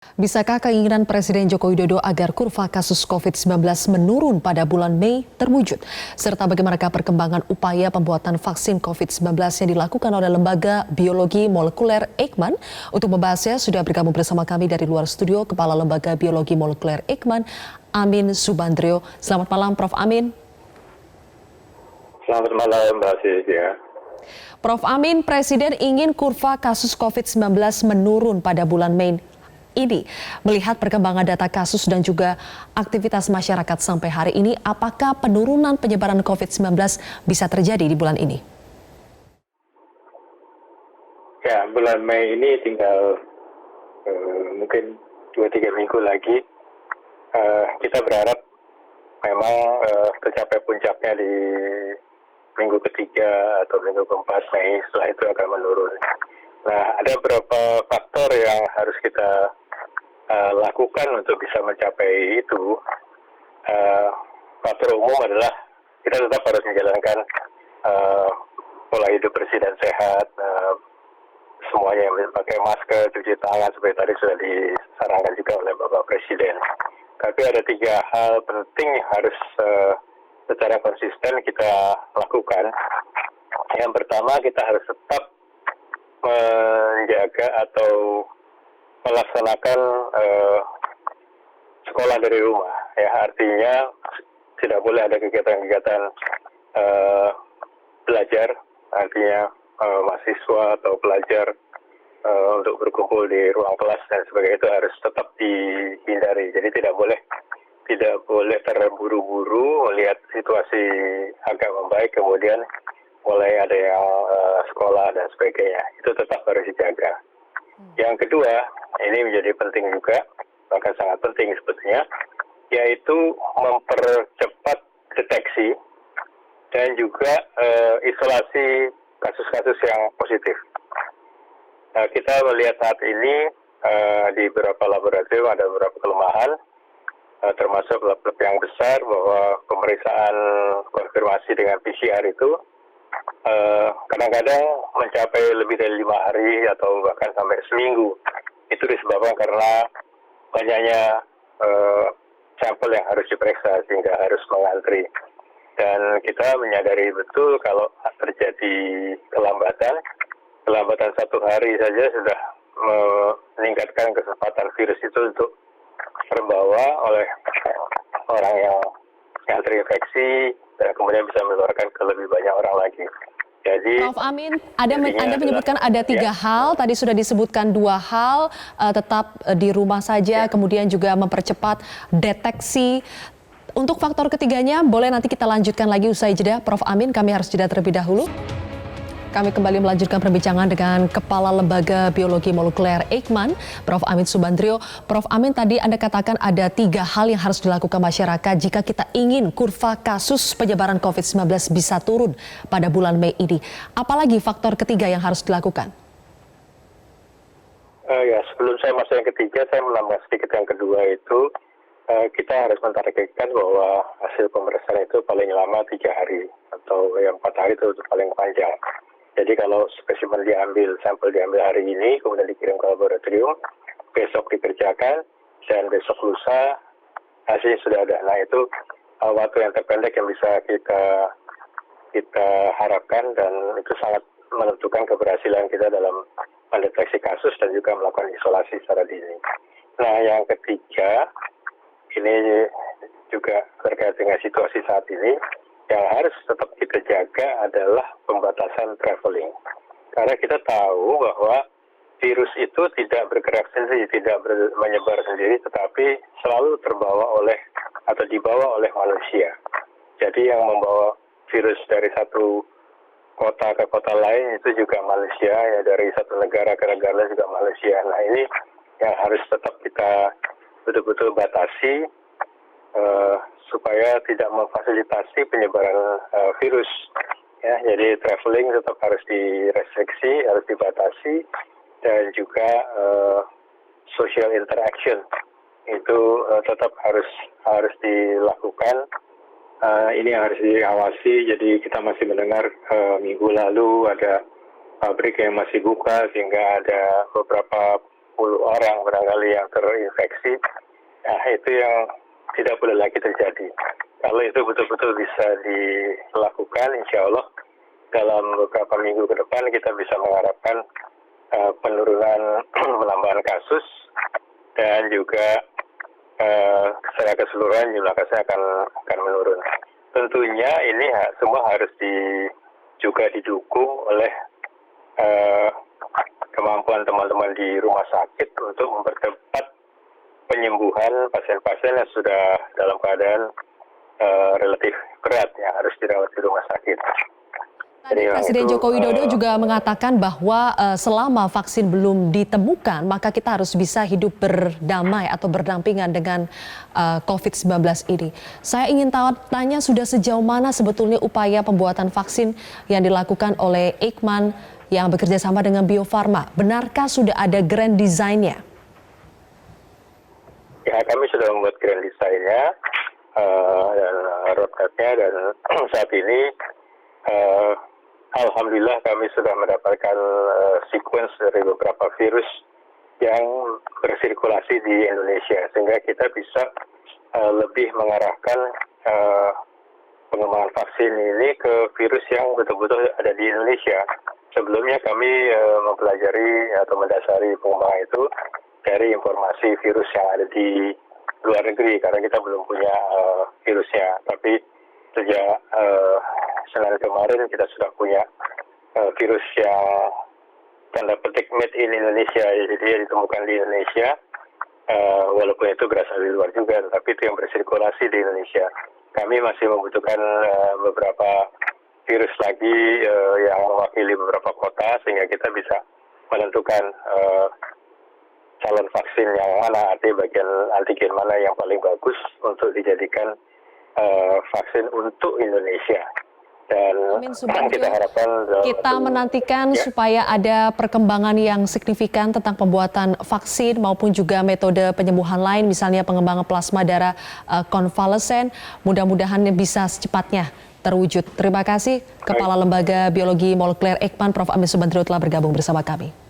Bisakah keinginan Presiden Joko Widodo agar kurva kasus COVID-19 menurun pada bulan Mei terwujud? Serta bagaimanakah perkembangan upaya pembuatan vaksin COVID-19 yang dilakukan oleh Lembaga Biologi Molekuler Eijkman? Untuk membahasnya sudah bergabung bersama kami dari luar studio Kepala Lembaga Biologi Molekuler Eijkman, Amin Subandrio. Selamat malam Prof. Amin. Selamat malam Mbak Sylvia. Prof. Amin, Presiden ingin kurva kasus COVID-19 menurun pada bulan Mei ini. Melihat perkembangan data kasus dan juga aktivitas masyarakat sampai hari ini, apakah penurunan penyebaran COVID-19 bisa terjadi di bulan ini? Ya, bulan Mei ini tinggal mungkin 2-3 minggu lagi. Kita berharap memang tercapai puncaknya di minggu ketiga atau minggu keempat Mei, setelah itu akan menurun. Nah, ada beberapa faktor yang harus kita lakukan untuk bisa mencapai itu. Faktor umum adalah kita tetap harus menjalankan pola hidup bersih dan sehat, semuanya yang pakai masker, cuci tangan, seperti tadi sudah disarankan juga oleh Bapak Presiden. Tapi ada 3 hal penting yang harus secara konsisten kita lakukan. Yang pertama, kita harus tetap menjaga atau melaksanakan sekolah dari rumah. Ya, artinya tidak boleh ada kegiatan-kegiatan belajar, artinya mahasiswa atau pelajar untuk berkumpul di ruang kelas dan sebagainya itu harus tetap dihindari. Jadi tidak boleh terburu-buru melihat situasi agak membaik kemudian mulai ada yang sekolah dan sebagainya. Itu tetap harus dijaga. Yang kedua, ini menjadi penting juga, bahkan sangat penting sebetulnya, yaitu mempercepat deteksi dan juga isolasi kasus-kasus yang positif. Kita melihat saat ini di beberapa laboratorium ada beberapa kelemahan, termasuk lab-lab yang besar bahwa pemeriksaan konfirmasi dengan PCR itu kadang-kadang mencapai lebih dari 5 hari atau bahkan sampai seminggu. Itu disebabkan karena banyaknya sampel yang harus diperiksa sehingga harus mengantri. Dan kita menyadari betul kalau terjadi kelambatan 1 hari saja sudah meningkatkan kesempatan virus itu untuk terbawa oleh orang yang terinfeksi dan kemudian bisa menularkan ke lebih banyak orang lagi. Jadi, Prof. Amin, Anda menyebutkan ada 3 hal, tadi sudah disebutkan 2 hal, tetap di rumah saja, kemudian juga mempercepat deteksi. Untuk faktor ketiganya, boleh nanti kita lanjutkan lagi usai jeda. Prof. Amin, kami harus jeda terlebih dahulu. Kami kembali melanjutkan perbincangan dengan Kepala Lembaga Biologi Molekuler Eijkman, Prof. Amin Subandrio. Prof. Amin, tadi Anda katakan ada 3 hal yang harus dilakukan masyarakat jika kita ingin kurva kasus penyebaran COVID-19 bisa turun pada bulan Mei ini. Apalagi faktor ketiga yang harus dilakukan? Ya, sebelum saya masuk yang ketiga, saya menambah sedikit yang kedua itu, kita harus mentargetkan bahwa hasil pemeriksaan itu paling lama 3 hari atau yang 4 hari itu paling panjang. Jadi kalau spesimen sampel diambil hari ini, kemudian dikirim ke laboratorium, besok dikerjakan, dan besok lusa hasilnya sudah ada. Nah, itu waktu yang terpendek yang bisa kita harapkan, dan itu sangat menentukan keberhasilan kita dalam mendeteksi kasus dan juga melakukan isolasi secara dini. Nah, yang ketiga, ini juga terkait dengan situasi saat ini, yang harus tetap kita jaga adalah pembatasan traveling. Karena kita tahu bahwa virus itu tidak bergerak sendiri, tidak menyebar sendiri, tetapi selalu dibawa oleh manusia. Jadi yang membawa virus dari satu kota ke kota lain itu juga manusia, ya dari satu negara ke negara lain juga manusia. Nah, ini yang harus tetap kita betul-betul batasi, supaya tidak memfasilitasi penyebaran virus. Ya, jadi traveling tetap harus direstriksi, harus dibatasi, dan juga social interaction itu tetap harus dilakukan. Ini yang harus diawasi. Jadi kita masih mendengar minggu lalu ada pabrik yang masih buka sehingga ada beberapa orang barangkali yang terinfeksi. Nah, itu yang tidak boleh lagi terjadi. Kalau itu betul-betul bisa dilakukan, insya Allah dalam beberapa minggu ke depan kita bisa mengharapkan penurunan penambahan kasus dan juga secara keseluruhan jumlah kasusnya akan menurun. Tentunya ini semua harus juga didukung oleh kemampuan teman-teman di rumah sakit untuk mempercepat penyembuhan pasien-pasien yang sudah dalam keadaan relatif berat yang harus dirawat di rumah sakit. Presiden Joko Widodo juga mengatakan bahwa selama vaksin belum ditemukan, maka kita harus bisa hidup berdamai atau berdampingan dengan COVID-19 ini. Saya ingin tanya sudah sejauh mana sebetulnya upaya pembuatan vaksin yang dilakukan oleh Eijkman yang bekerja sama dengan Bio Farma. Benarkah sudah ada grand design-nya? Ya, kami sudah membuat grand design-nya dan roadmap-nya, dan saat ini alhamdulillah kami sudah mendapatkan sequence dari beberapa virus yang bersirkulasi di Indonesia, sehingga kita bisa lebih mengarahkan pengembangan vaksin ini ke virus yang betul-betul ada di Indonesia. Sebelumnya kami mempelajari atau mendasari pengembangan itu dari informasi virus yang ada di luar negeri, karena kita belum punya virusnya. Tapi sejak Senin kemarin kita sudah punya virus yang tanda petik made in Indonesia, jadi dia ditemukan di Indonesia, walaupun itu berasal dari luar juga, tapi itu yang bersirkulasi di Indonesia. Kami masih membutuhkan beberapa virus lagi yang mewakili beberapa kota, sehingga kita bisa menentukan calon vaksin yang mana, artinya bagian antigen mana yang paling bagus untuk dijadikan vaksin untuk Indonesia. Dan kita harapkan kita menantikan supaya ada perkembangan yang signifikan tentang pembuatan vaksin maupun juga metode penyembuhan lain, misalnya pengembangan plasma darah konvalesen. Mudah-mudahan bisa secepatnya terwujud. Terima kasih Kepala Lembaga Biologi Molekuler Eijkman, Prof. Amin Subandrio telah bergabung bersama kami.